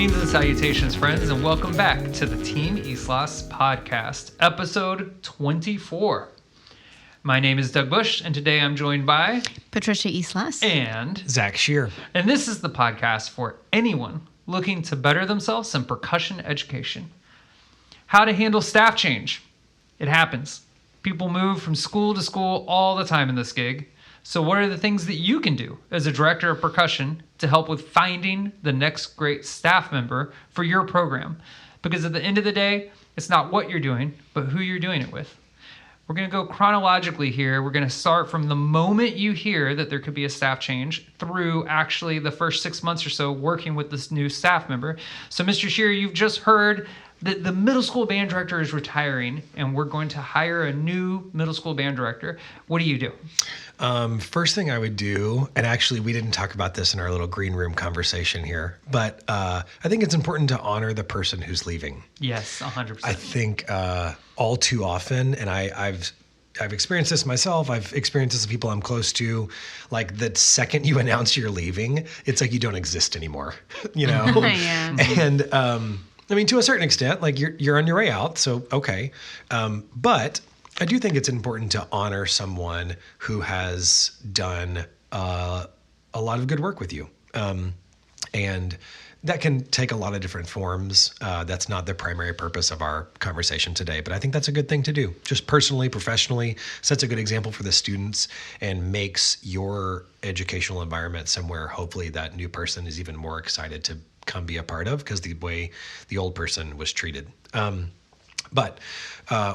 Greetings and salutations, friends, and welcome back to the TeamIslas podcast, episode 24. My name is Doug Bush, and today I'm joined by Patricia Islas and Zach Scheer. And this is the podcast for anyone looking to better themselves in percussion education. How to handle staff change. It happens. People move from school to school all the time in this gig. So what are the things that you can do as a director of percussion to help with finding the next great staff member for your program? Because at the end of the day, it's not what you're doing, but who you're doing it with. We're going to go chronologically here. We're going to start from the moment you hear that there could be a staff change through actually the first 6 months or so working with this new staff member. So Mr. Scheer, you've just heard that the middle school band director is retiring and we're going to hire a new middle school band director. What do you do? First thing I would do, and actually we didn't talk about this in our little green room conversation here, but I think it's important to honor the person who's leaving. Yes, 100%. I think all too often, and I've experienced this myself. I've experienced this with people I'm close to. Like the second you announce you're leaving, it's like you don't exist anymore, you know? Yeah. And I mean, to a certain extent, like you're on your way out, so okay. But I do think it's important to honor someone who has done a lot of good work with you. And that can take a lot of different forms. That's not the primary purpose of our conversation today, but I think that's a good thing to do. Just personally, professionally, sets a good example for the students and makes your educational environment somewhere hopefully that new person is even more excited to come be a part of because the way the old person was treated. But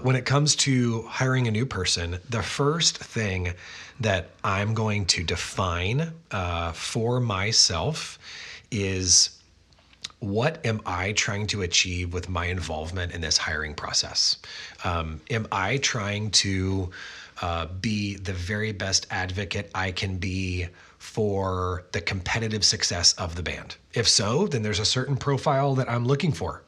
when it comes to hiring a new person, the first thing that I'm going to define for myself is what am I trying to achieve with my involvement in this hiring process? Am I trying to be the very best advocate I can be for the competitive success of the band? If so, then there's a certain profile that I'm looking for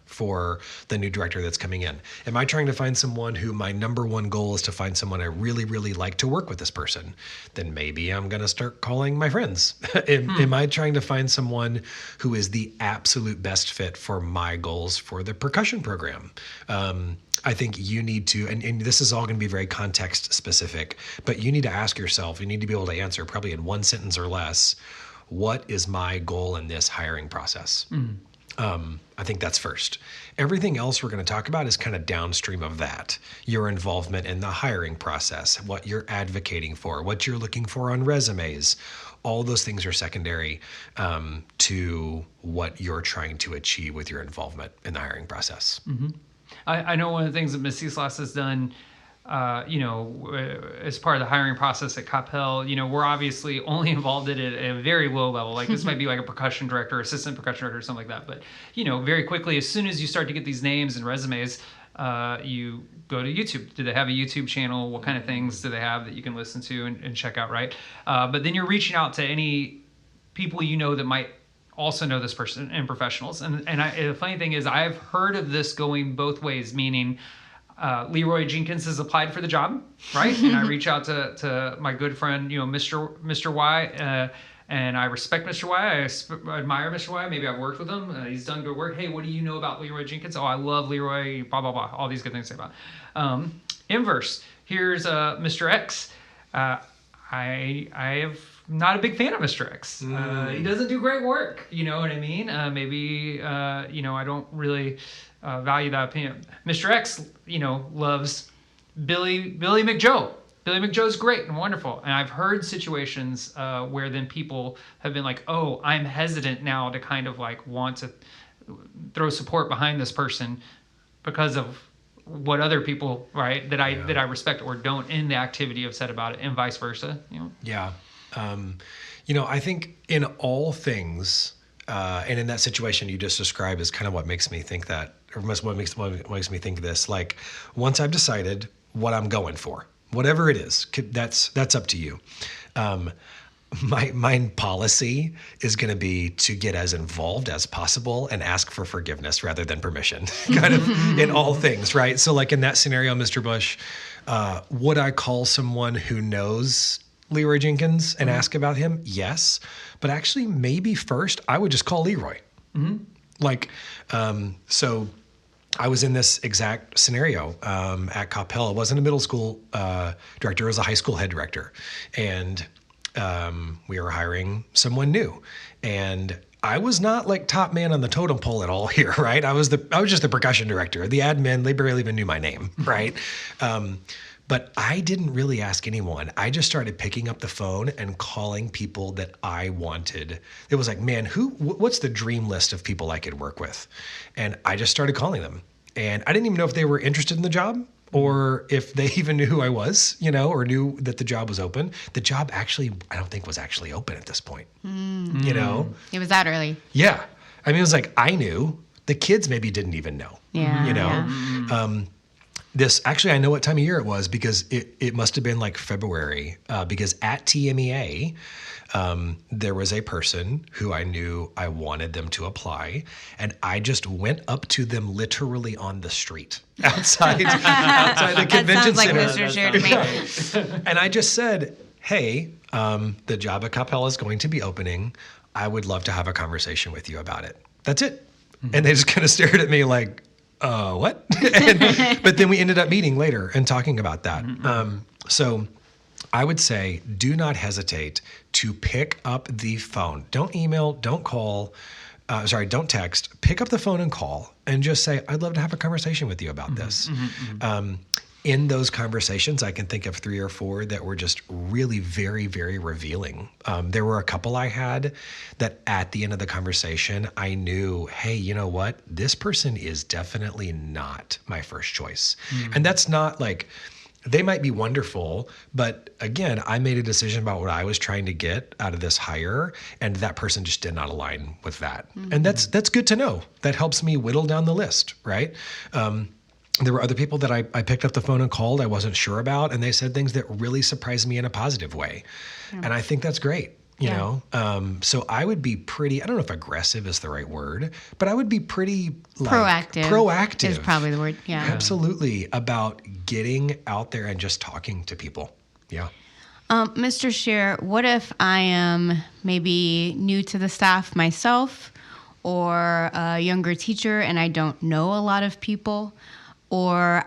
the new director that's coming in. Am I trying to find someone who my number one goal is to find someone I really, really like to work with this person? Then maybe I'm going to start calling my friends. Am I trying to find someone who is the absolute best fit for my goals for the percussion program? I think you need to, and this is all going to be very context specific, but you need to ask yourself, you need to be able to answer probably in one sentence or less, what is my goal in this hiring process? I think that's first. Everything else we're going to talk about is kind of downstream of that. Your involvement in the hiring process, what you're advocating for, what you're looking for on resumes. All those things are secondary to what you're trying to achieve with your involvement in the hiring process. Mm-hmm. I know one of the things that Ms. Islas has done, as part of the hiring process at Capel, we're obviously only involved at a very low level. Like this might be like a percussion director, assistant percussion director, or something like that. But, very quickly, as soon as you start to get these names and resumes, you go to YouTube. Do they have a YouTube channel? What kind of things do they have that you can listen to and check out, right? But then you're reaching out to any people that might also know this person and professionals. And the funny thing is I've heard of this going both ways, meaning Leroy Jenkins has applied for the job, right? And I reach out to my good friend, Mr. Y, and I respect Mr. Y. I admire Mr. Y. Maybe I've worked with him. He's done good work. Hey, what do you know about Leroy Jenkins? Oh, I love Leroy, blah, blah, blah. All these good things to say about. Inverse. Here's Mr. X. I have not a big fan of Mr. X. He doesn't do great work. You know what I mean? Maybe, I don't really value that opinion. Mr. X, loves Billy McJoe. Billy McJoe's great and wonderful. And I've heard situations where then people have been like, oh, I'm hesitant now to kind of like want to throw support behind this person because of what other people, right, that I respect or don't in the activity have said about it, and vice versa. Yeah. I think in all things, and in that situation you just described is kind of what makes me think that, or what makes me think this. Like, once I've decided what I'm going for, whatever it is, that's up to you. My policy is going to be to get as involved as possible and ask for forgiveness rather than permission, kind of in all things, right? So like in that scenario, Mr. Bush, would I call someone who knows Leroy Jenkins and ask about him? Yes. But actually, maybe first I would just call Leroy. So I was in this exact scenario at Coppell. It wasn't a middle school director; it was a high school head director, and we were hiring someone new. And I was not like top man on the totem pole at all here, right? I was just the percussion director. The admin, they barely even knew my name, right? But I didn't really ask anyone. I just started picking up the phone and calling people that I wanted. It was like, man, what's the dream list of people I could work with? And I just started calling them. And I didn't even know if they were interested in the job or if they even knew who I was, or knew that the job was open. The job actually, I don't think was actually open at this point, It was that early. Yeah. I mean, it was like, I knew. The kids maybe didn't even know, This actually, I know what time of year it was because it must have been like February because at TMEA, there was a person who I knew I wanted them to apply, and I just went up to them literally on the street outside the convention center. That sounds like Mr. Scheer to me. And I just said, hey, the job at Coppell is going to be opening. I would love to have a conversation with you about it. That's it. Mm-hmm. And they just kind of stared at me like, what? But then we ended up meeting later and talking about that. Mm-hmm. So I would say do not hesitate to pick up the phone. Don't email, don't call, don't text. Pick up the phone and call and just say, I'd love to have a conversation with you about this. Mm-hmm. In those conversations, I can think of 3 or 4 that were just really very, very revealing. There were a couple I had that at the end of the conversation, I knew, hey, you know what? This person is definitely not my first choice. Mm-hmm. And that's not like, they might be wonderful, but again, I made a decision about what I was trying to get out of this hire, and that person just did not align with that. Mm-hmm. And that's good to know. That helps me whittle down the list, right? There were other people that I picked up the phone and called I wasn't sure about, and they said things that really surprised me in a positive way. Yeah. And I think that's great, you know? So I would be pretty, I don't know if aggressive is the right word, but I would be pretty proactive is probably the word. Yeah. Absolutely. About getting out there and just talking to people. Yeah. Mr. Scheer, what if I am maybe new to the staff myself or a younger teacher and I don't know a lot of people? Or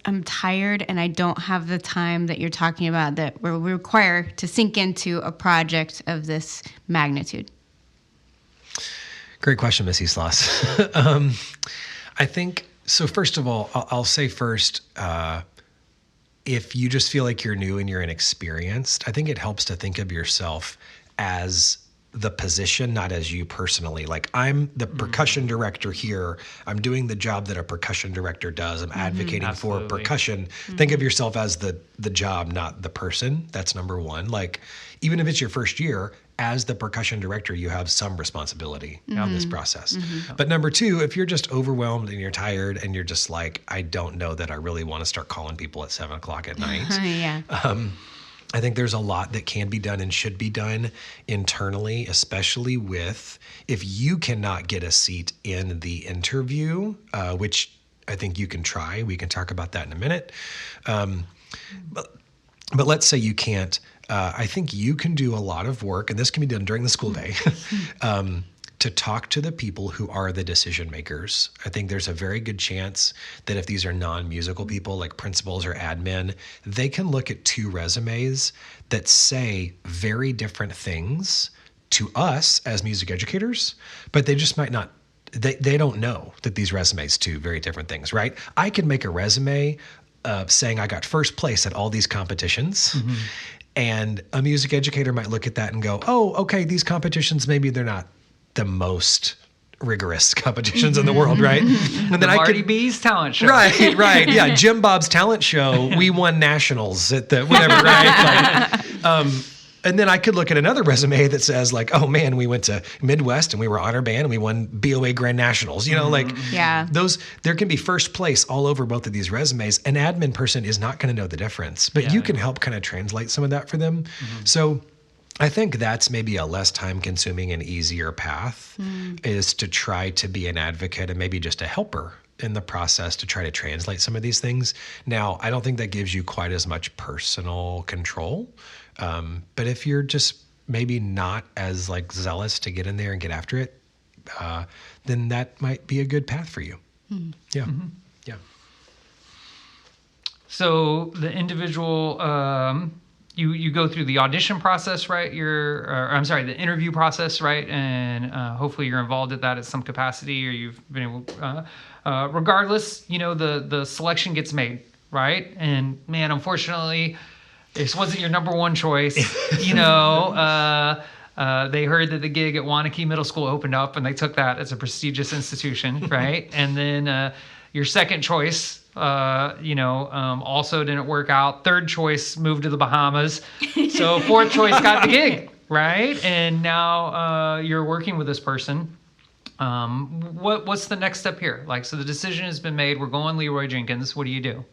I'm tired and I don't have the time that you're talking about that we require to sink into a project of this magnitude? Great question, Miss Islas. I think, so first of all, I'll say first, if you just feel like you're new and you're inexperienced, I think it helps to think of yourself as the position, not as you personally. Like, I'm the percussion director here. I'm doing the job that a percussion director does. I'm advocating for percussion. Think of yourself as the job, not the person. That's number one. Like, even if it's your first year, as the percussion director, you have some responsibility in this process. Mm-hmm. But number two, if you're just overwhelmed and you're tired and you're just like, I don't know that I really want to start calling people at 7:00 at night. I think there's a lot that can be done and should be done internally, especially if you cannot get a seat in the interview, which I think you can try. We can talk about that in a minute. But let's say you can't. I think you can do a lot of work, and this can be done during the school day, to talk to the people who are the decision makers. I think there's a very good chance that if these are non-musical people like principals or admin, they can look at 2 resumes that say very different things to us as music educators, but they just might not, they don't know that these resumes do very different things, right? I can make a resume saying I got first place at all these competitions. Mm-hmm. And a music educator might look at that and go, oh, okay, these competitions, maybe they're not the most rigorous competitions in the world, right? And then Marty B's talent show. Right. Yeah, Jim Bob's talent show, we won nationals at the whatever, right? Like, and then I could look at another resume that says like, oh man, we went to Midwest and we were honor band and we won BOA Grand Nationals. Those, there can be first place all over both of these resumes. An admin person is not going to know the difference, but you can help kind of translate some of that for them. Mm-hmm. So I think that's maybe a less time-consuming and easier path is to try to be an advocate and maybe just a helper in the process to try to translate some of these things. Now, I don't think that gives you quite as much personal control. But if you're just maybe not as like zealous to get in there and get after it, then that might be a good path for you. Yeah. Yeah. So the individual, you go through the audition process, right? The interview process, right? And hopefully you're involved at that at some capacity, or you've been able. Regardless, the selection gets made, right? And man, unfortunately, this wasn't your number one choice. They heard that the gig at Wanakee Middle School opened up, and they took that as a prestigious institution, right? And then your second choice. Also didn't work out. Third choice moved to the Bahamas. So fourth choice got the gig, right? And now you're working with this person. What's the next step here? So the decision has been made. We're going Leroy Jenkins. What do you do?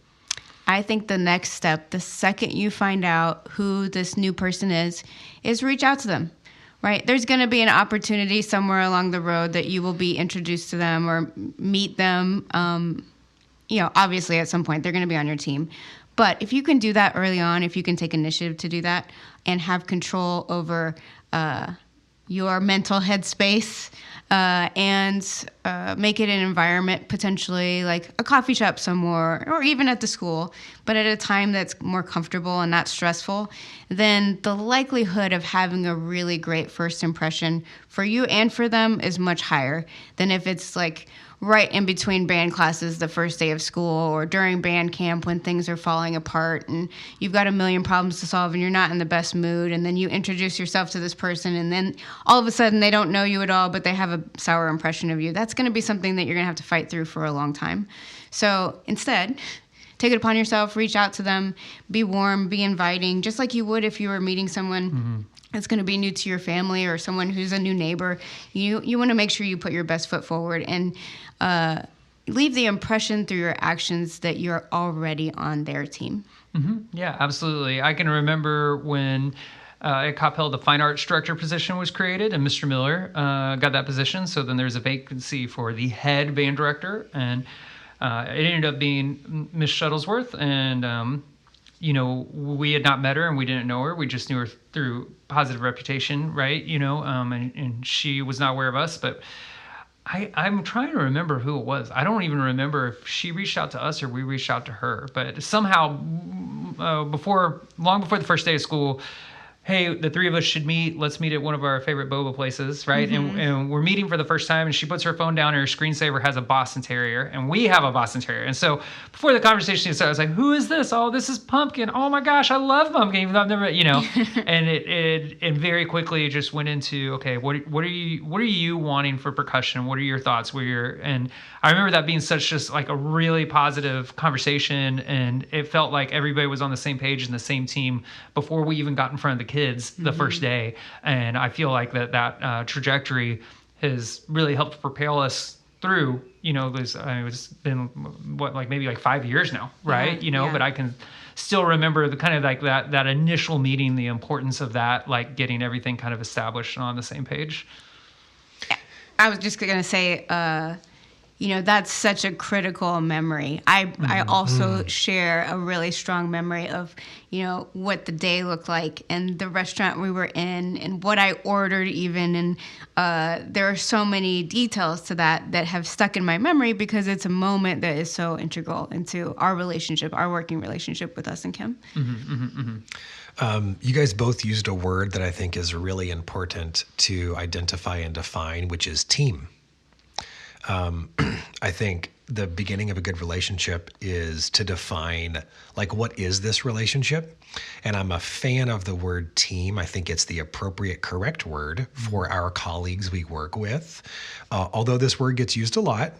I think the next step, the second you find out who this new person is reach out to them, right? There's going to be an opportunity somewhere along the road that you will be introduced to them or meet them. Obviously at some point they're going to be on your team. But if you can do that early on, if you can take initiative to do that and have control over your mental headspace and make it an environment potentially like a coffee shop somewhere or even at the school, but at a time that's more comfortable and not stressful, then the likelihood of having a really great first impression for you and for them is much higher than if it's like right in between band classes the first day of school or during band camp when things are falling apart and you've got a million problems to solve and you're not in the best mood, and then you introduce yourself to this person and then all of a sudden they don't know you at all but they have a sour impression of you. That's going to be something that you're going to have to fight through for a long time. So instead, take it upon yourself, reach out to them, be warm, be inviting, just like you would if you were meeting someone that's going to be new to your family or someone who's a new neighbor. You want to make sure you put your best foot forward and leave the impression through your actions that you're already on their team. Yeah, absolutely. I can remember when at Coppell the fine arts director position was created and Mr. Miller got that position. So then there's a vacancy for the head band director, and it ended up being Miss Shuttlesworth, and we had not met her and we didn't know her. We just knew her through positive reputation, right? And she was not aware of us, but I'm trying to remember who it was. I don't even remember if she reached out to us or we reached out to her, but somehow long before the first day of school, hey, the three of us should meet. Let's meet at one of our favorite boba places, right? And we're meeting for the first time, and she puts her phone down, and her screensaver has a Boston Terrier, and we have a Boston Terrier. And so before the conversation started, I was like, who is this? Oh, this is Pumpkin. Oh my gosh, I love Pumpkin, even though I've never, and it very quickly just went into, okay, what are you wanting for percussion? What are your thoughts? And I remember that being such just like a really positive conversation, and it felt like everybody was on the same page and the same team before we even got in front of the kids the first day. And I feel like that trajectory has really helped propel us through, it's been maybe 5 years now, right? But I can still remember the kind of like that initial meeting, the importance of that, like getting everything kind of established and on the same page. I was just going to say, that's such a critical memory. I also share a really strong memory of, what the day looked like and the restaurant we were in and what I ordered even. And there are so many details to that have stuck in my memory because it's a moment that is so integral into our relationship, our working relationship with us and Kim. You guys both used a word that I think is really important to identify and define, which is team. I think the beginning of a good relationship is to define, what is this relationship? And I'm a fan of the word team. I think it's the appropriate, correct word for our colleagues we work with. Although this word gets used a lot,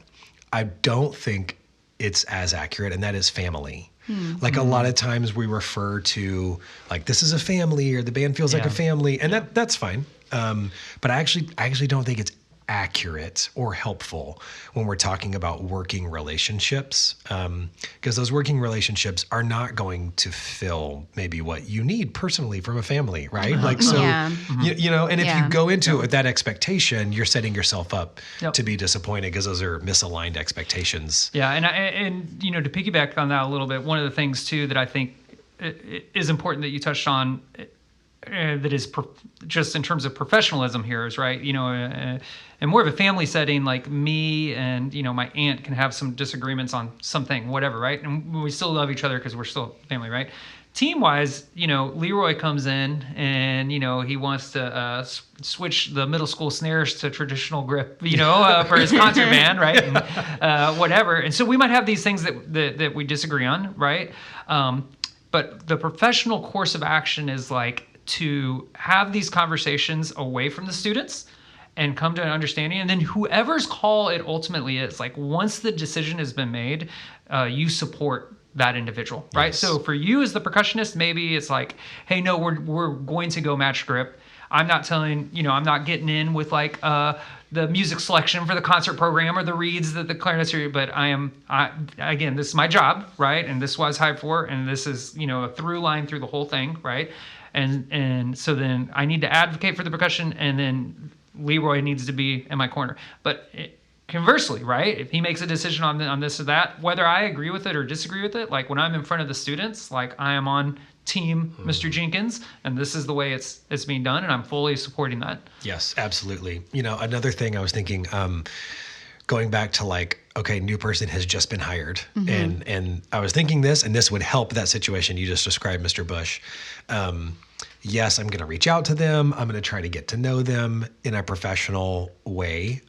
I don't think it's as accurate, and that is family. A lot of times we refer to this is a family, or the band feels like a family, and that's fine. But I actually don't think it's accurate or helpful when we're talking about working relationships, because those working relationships are not going to fill maybe what you need personally from a family, right? If you go into it with that expectation, you're setting yourself up to be disappointed because those are misaligned expectations. Yeah, and to piggyback on that a little bit, one of the things too that I think is important that you touched on that is just in terms of professionalism here is right. In more of a family setting, like me and my aunt can have some disagreements on something, whatever, right? And we still love each other because we're still family, right? Team wise, Leroy comes in and he wants to switch the middle school snares to traditional grip, for his concert band, right? And whatever. And so we might have these things that we disagree on, right? But the professional course of action is like to have these conversations away from the students and come to an understanding. And then whoever's call it ultimately is, like once the decision has been made, you support that individual, right? Yes. So for you as the percussionist, maybe it's like, hey, no, we're going to go match grip. I'm not telling, I'm not getting in with like the music selection for the concert program or the reeds that the clarinets are, but again, this is my job, right? And this is what I was hired for, and this is, a through line through the whole thing, right? And so then I need to advocate for the percussion, and then Leroy needs to be in my corner. But conversely, right, if he makes a decision on this or that, whether I agree with it or disagree with it, like when I'm in front of the students, like I am on team Mr. Jenkins, and this is the way it's being done, and I'm fully supporting that. Yes, absolutely. Another thing I was thinking, going back to like, okay, new person has just been hired, and I was thinking this, and this would help that situation you just described, Mr. Bush. Yes, I'm going to reach out to them. I'm going to try to get to know them in a professional way.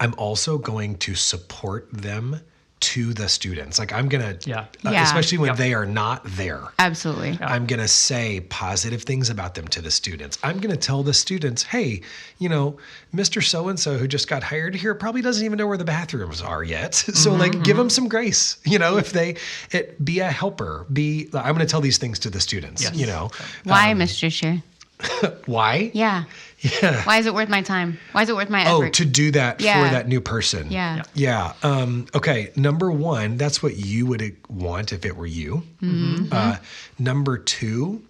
I'm also going to support them to the students. Like I'm going to, especially when they are not there. Absolutely. Yeah. I'm going to say positive things about them to the students. I'm going to tell the students, hey, Mr. So-and-so who just got hired here probably doesn't even know where the bathrooms are yet. So give them some grace, if be a helper, I'm going to tell these things to the students, Why, Mr. Scheer? Why? Yeah. Why is it worth my time? Why is it worth my effort? Oh, to do that for that new person. Yeah. Okay. Number one, that's what you would want if it were you. Number two,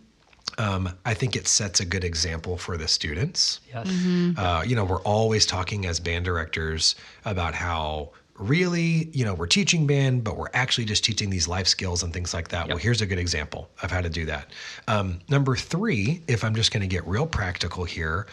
I think it sets a good example for the students. Yes. We're always talking as band directors about how really, we're teaching band, but we're actually just teaching these life skills and things like that. Yep. Well, here's a good example of how to do that. Number three, if I'm just going to get real practical here,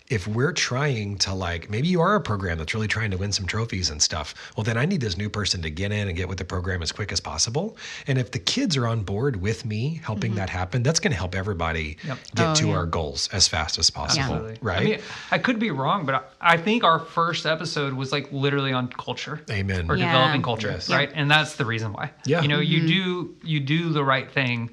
if we're trying to maybe you are a program that's really trying to win some trophies and stuff, well, then I need this new person to get in and get with the program as quick as possible. And if the kids are on board with me helping that happen, that's going to help everybody get to our goals as fast as possible. Right? I mean, I could be wrong, but I think our first episode was literally on culture. Amen. Or developing culture, right? And that's the reason why. Yeah. You do the right thing.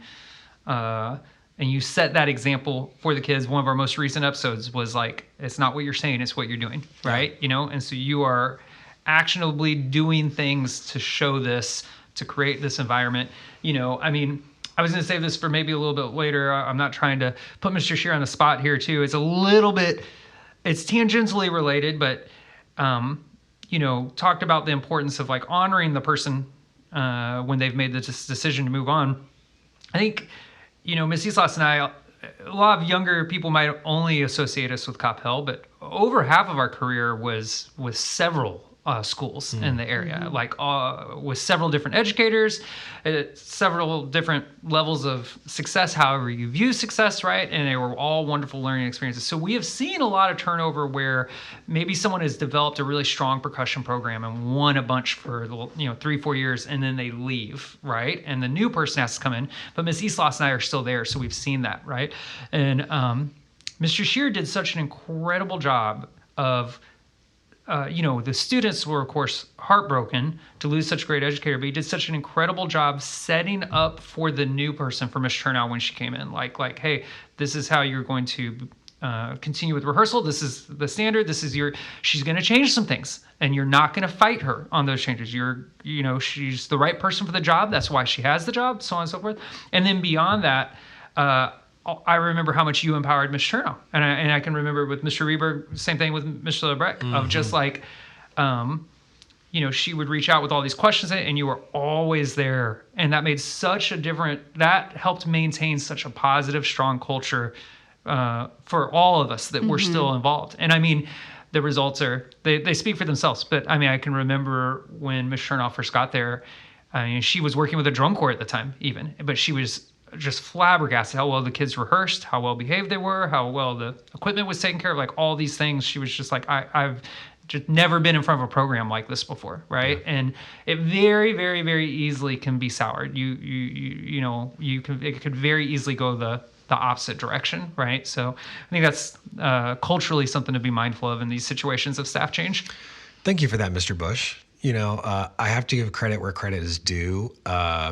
And you set that example for the kids. One of our most recent episodes was it's not what you're saying, it's what you're doing, right? And so you are actionably doing things to show this, to create this environment. I mean, I was going to save this for maybe a little bit later. I'm not trying to put Mr. Scheer on the spot here too. It's it's tangentially related, but, talked about the importance of honoring the person when they've made this decision to move on. I think, Miss Islas and I, a lot of younger people might only associate us with Coppell, but over half of our career was with several schools in the area, with several different educators, several different levels of success, however you view success, right? And they were all wonderful learning experiences. So we have seen a lot of turnover where maybe someone has developed a really strong percussion program and won a bunch for 3-4 years, and then they leave, right? And the new person has to come in. But Miss Islas and I are still there, so we've seen that, right? And Mr. Scheer did such an incredible job of the students were, of course, heartbroken to lose such a great educator, but he did such an incredible job setting up for the new person, for Miss Chernow when she came in. Hey, this is how you're going to continue with rehearsal. This is the standard. She's going to change some things, and you're not going to fight her on those changes. She's the right person for the job. That's why she has the job, so on and so forth. And then beyond that, I remember how much you empowered Miss Chernow, and I can remember with Mr. Reberg, same thing with Mr. Lebrecht, of just she would reach out with all these questions, and you were always there, and that made that helped maintain such a positive, strong culture for all of us that were still involved. And I mean, the results they speak for themselves. But I mean, I can remember when Miss Chernow first got there. I mean, she was working with a drum corps at the time, even, but she was just flabbergasted how well the kids rehearsed, how well behaved they were, how well the equipment was taken care of, like all these things. She was just like, I've just never been in front of a program like this before, right? Yeah. And it very, very, very easily can be soured. It could very easily go the opposite direction, right? So I think that's culturally something to be mindful of in these situations of staff change. Thank you for that, Mr. Bush. I have to give credit where credit is due,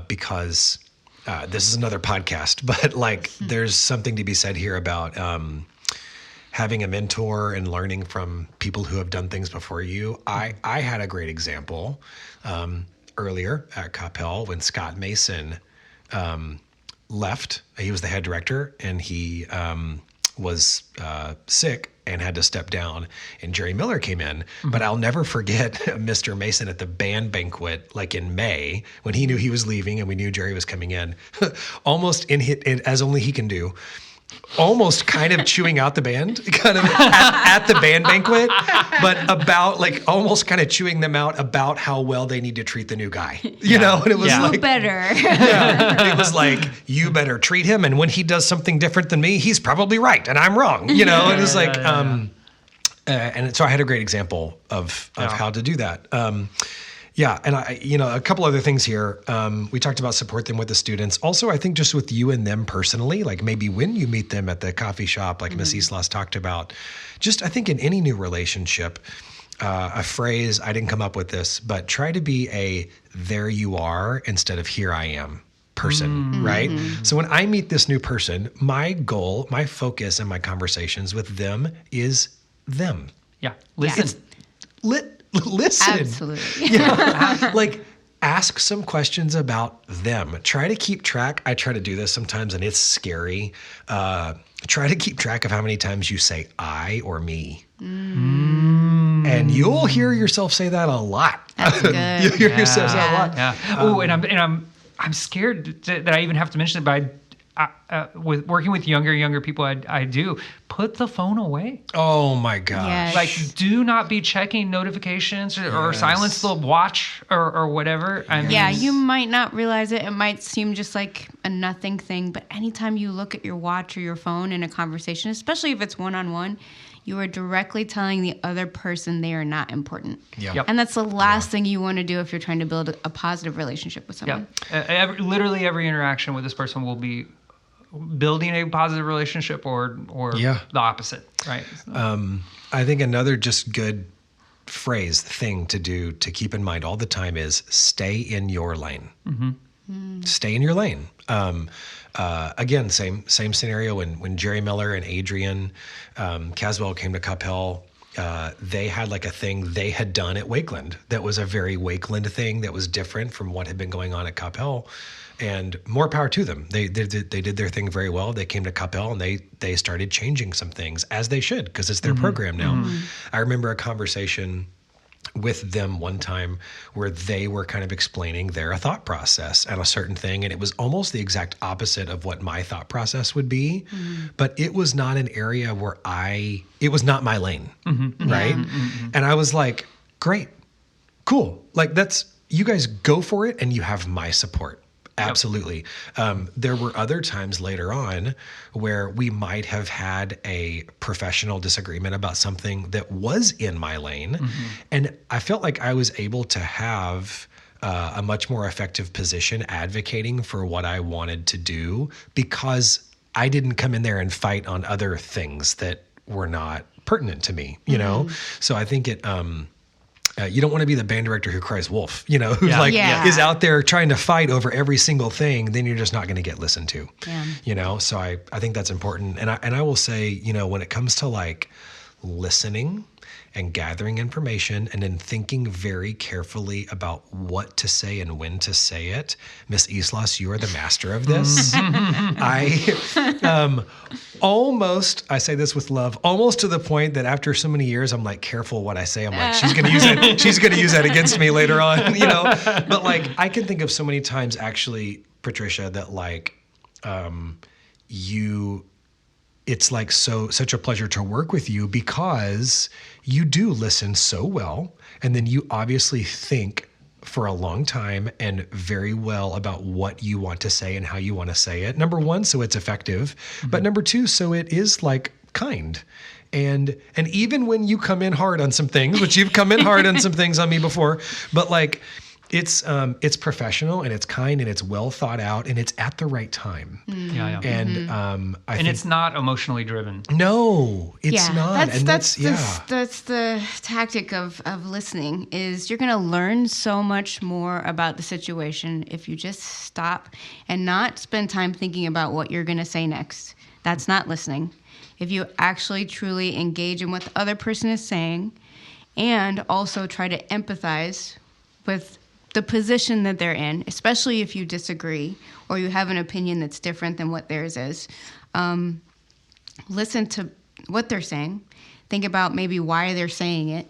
because this is another podcast, but there's something to be said here about having a mentor and learning from people who have done things before you. I had a great example earlier at Capel when Scott Mason left. He was the head director, and he was sick and had to step down, and Jerry Miller came in. Mm-hmm. But I'll never forget Mr. Mason at the band banquet, in May, when he knew he was leaving and we knew Jerry was coming in, almost as only he can do, almost kind of chewing out the band, kind of at the band banquet, but about almost kind of chewing them out about how well they need to treat the new guy, you know? And it was better. It was you better treat him. And when he does something different than me, he's probably right and I'm wrong, you know? And it's and so I had a great example of how to do that. And a couple other things here. We talked about support them with the students. Also, I think just with you and them personally, maybe when you meet them at the coffee shop, Miss Islas talked about, just I think in any new relationship, a phrase, I didn't come up with this, but try to be a there you are instead of here I am person, right? So when I meet this new person, my goal, my focus in my conversations with them is them. Yeah. Listen. Listen. Absolutely. Ask some questions about them. Try to keep track. I try to do this sometimes and it's scary. Try to keep track of how many times you say I or me. And you'll hear yourself say that a lot. That's good. You'll hear yourself say that a lot. Yeah. I'm scared that I even have to mention it, but with working with younger people, I do put the phone away. Oh my gosh! Yes. Do not be checking notifications or silence the watch or whatever. You might not realize it. It might seem just like a nothing thing, but anytime you look at your watch or your phone in a conversation, especially if it's one-on-one, you are directly telling the other person they are not important. Yeah. Yep. And that's the last thing you want to do if you're trying to build a positive relationship with someone. Yeah. Literally every interaction with this person will be building a positive relationship or the opposite, right? I think another just good thing to do, to keep in mind all the time, is stay in your lane. Stay in your lane. Again, same scenario when Jerry Miller and Adrian Caswell came to Capel. They had a thing they had done at Wakeland that was a very Wakeland thing that was different from what had been going on at Capel. And more power to them. They did their thing very well. They came to Capel and they started changing some things, as they should, because it's their program now. I remember a conversation with them one time where they were kind of explaining their thought process on a certain thing, and it was almost the exact opposite of what my thought process would be. But it was not an area where it was not my lane, right? And I was like, great, cool. That's, you guys go for it, and you have my support. Absolutely. There were other times later on where we might have had a professional disagreement about something that was in my lane. And I felt like I was able to have a much more effective position advocating for what I wanted to do, because I didn't come in there and fight on other things that were not pertinent to me, you know? So I think it, you don't want to be the band director who cries wolf, who is out there trying to fight over every single thing. Then you're just not going to get listened to, So I think that's important. And I will say, when it comes to listening and gathering information and then thinking very carefully about what to say and when to say it, Miss Islas, you are the master of this. I say this with love, almost to the point that after so many years, I'm careful what I say. I'm she's going to use it. She's going to use that against me later on, But I can think of so many times, actually, Patricia, that it's such a pleasure to work with you, because you do listen so well, and then you obviously think for a long time and very well about what you want to say and how you want to say it. Number one, so it's effective, but number two, so it is like kind. And even when you come in hard on some things, which you've come in hard on some things on me before, but like it's professional and it's kind and it's well thought out and it's at the right time. Yeah. And I think it's not emotionally driven. No, it's not. That's the tactic of listening is you're going to learn so much more about the situation if you just stop and not spend time thinking about what you're going to say next. That's not listening. If you actually truly engage in what the other person is saying and also try to empathize with the position that they're in, especially if you disagree or you have an opinion that's different than what theirs is, listen to what they're saying, think about maybe why they're saying it,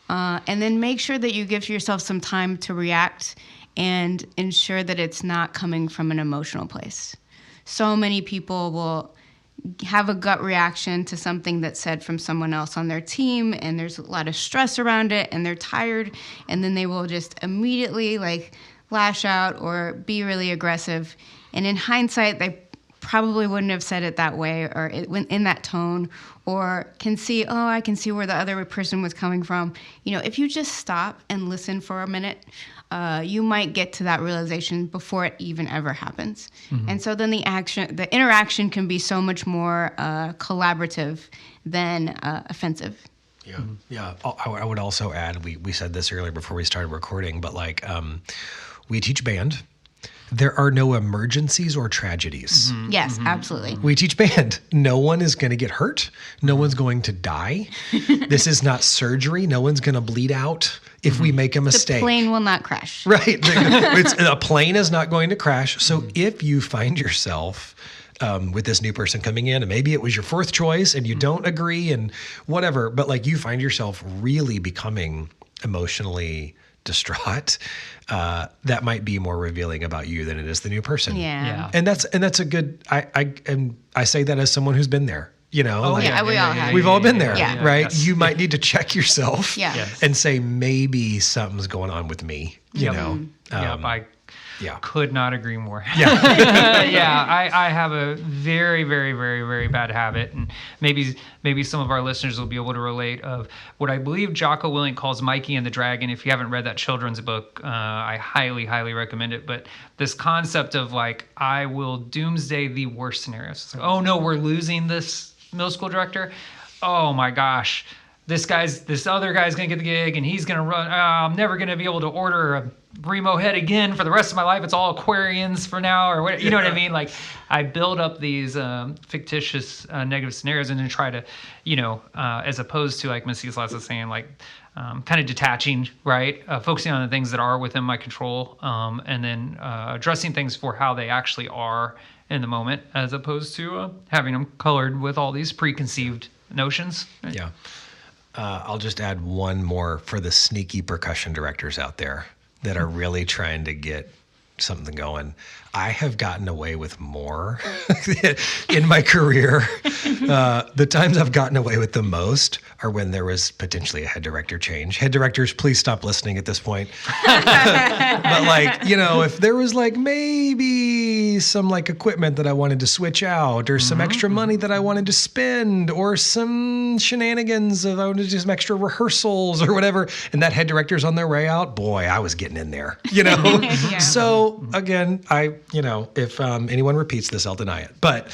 and then make sure that you give yourself some time to react and ensure that it's not coming from an emotional place. So many people will have a gut reaction to something that's said from someone else on their team, and there's a lot of stress around it, and they're tired, and then they will just immediately like lash out or be really aggressive. And in hindsight, they probably wouldn't have said it that way or in that tone, or I can see where the other person was coming from. You know, if you just stop and listen for a minute, you might get to that realization before it even ever happens. And so then the interaction can be so much more collaborative than offensive. Yeah. I would also add, we said this earlier before we started recording, but like we teach band. There are no emergencies or tragedies. Yes, absolutely. We teach band. No one is going to get hurt. No one's going to die. This is not surgery. No one's going to bleed out if we make a mistake. The plane will not crash. Right. A plane is not going to crash. So if you find yourself with this new person coming in, and maybe it was your fourth choice and you don't agree and whatever, but like you find yourself really becoming emotionally distraught, that might be more revealing about you than it is the new person. Yeah. And that's a good, I say that as someone who's been there, you know, we all have. We've all been there, Yeah. right? Yes. You might need to check yourself Yes. and say, maybe something's going on with me, you know? I could not agree more. Yeah. Yeah, I have a very, very, very, very bad habit, and maybe some of our listeners will be able to relate of what I believe Jocko Willink calls Mikey and the Dragon. If you haven't read that children's book, I highly, highly recommend it. But this concept of like, I will doomsday the worst scenarios. It's like, oh no, we're losing this middle school director. Oh my gosh, this other guy's gonna get the gig, and he's gonna run. I'm never gonna be able to order a Remo head again for the rest of my life. It's all Aquarians for now, or what, you know what I mean? Like, I build up these fictitious negative scenarios and then try to, as opposed to like Miss Islas is saying, like kind of detaching, right? Focusing on the things that are within my control, and then addressing things for how they actually are in the moment, as opposed to having them colored with all these preconceived notions. Right? Yeah. I'll just add one more for the sneaky percussion directors out there that are really trying to get something going. I have gotten away with more in my career. The times I've gotten away with the most are when there was potentially a head director change. Head directors, please stop listening at this point. But like, if there was like maybe some like equipment that I wanted to switch out, or some extra money that I wanted to spend, or some shenanigans of I wanted to do some extra rehearsals or whatever, and that head director's on their way out, boy, I was getting in there, Yeah. So again, if anyone repeats this, I'll deny it. But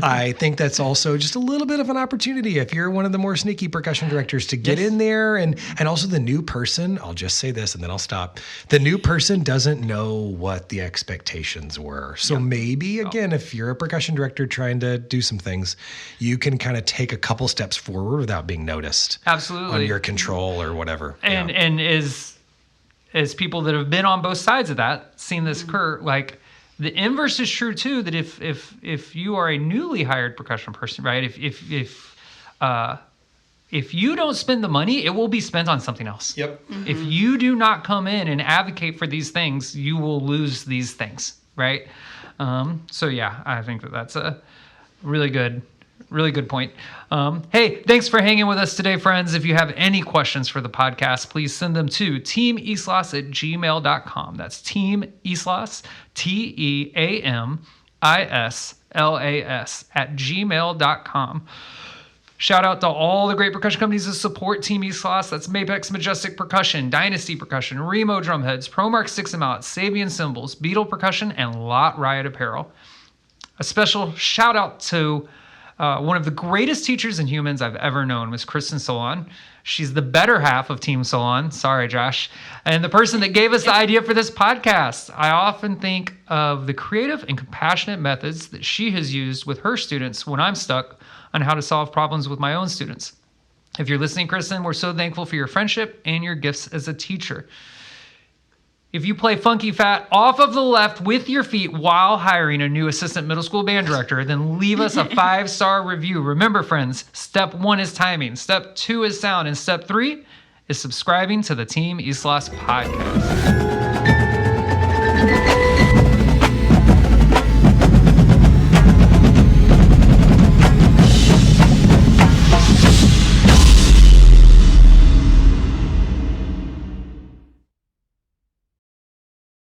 I think that's also just a little bit of an opportunity if you're one of the more sneaky percussion directors to get in there. And also the new person, I'll just say this and then I'll stop. The new person doesn't know what the expectations were. So maybe, again, if you're a percussion director trying to do some things, you can kind of take a couple steps forward without being noticed. Absolutely. On your control or whatever. And as people that have been on both sides of that, seen this occur, like, the inverse is true too. That if you are a newly hired percussion person, right? If you don't spend the money, it will be spent on something else. Yep. Mm-hmm. If you do not come in and advocate for these things, you will lose these things, right? So yeah, I think that's a really good Really good point. Hey, thanks for hanging with us today, friends. If you have any questions for the podcast, please send them to teamislas@gmail.com. That's TeamIslas, TeamIslas @gmail.com. Shout out to all the great percussion companies that support Team Islas. That's Mapex Majestic Percussion, Dynasty Percussion, Remo Drumheads, ProMark Sticks and Mallets, Sabian Cymbals, Beetle Percussion, and Lot Riot Apparel. A special shout out to one of the greatest teachers in humans I've ever known, was Kristen Solon. She's the better half of Team Solon. Sorry, Josh. And the person that gave us the idea for this podcast. I often think of the creative and compassionate methods that she has used with her students when I'm stuck on how to solve problems with my own students. If you're listening, Kristen, we're so thankful for your friendship and your gifts as a teacher. If you play Funky Fat off of the left with your feet while hiring a new assistant middle school band director, then leave us a 5-star review. Remember, friends, step 1 is timing, step 2 is sound, and step 3 is subscribing to the Team Islas podcast.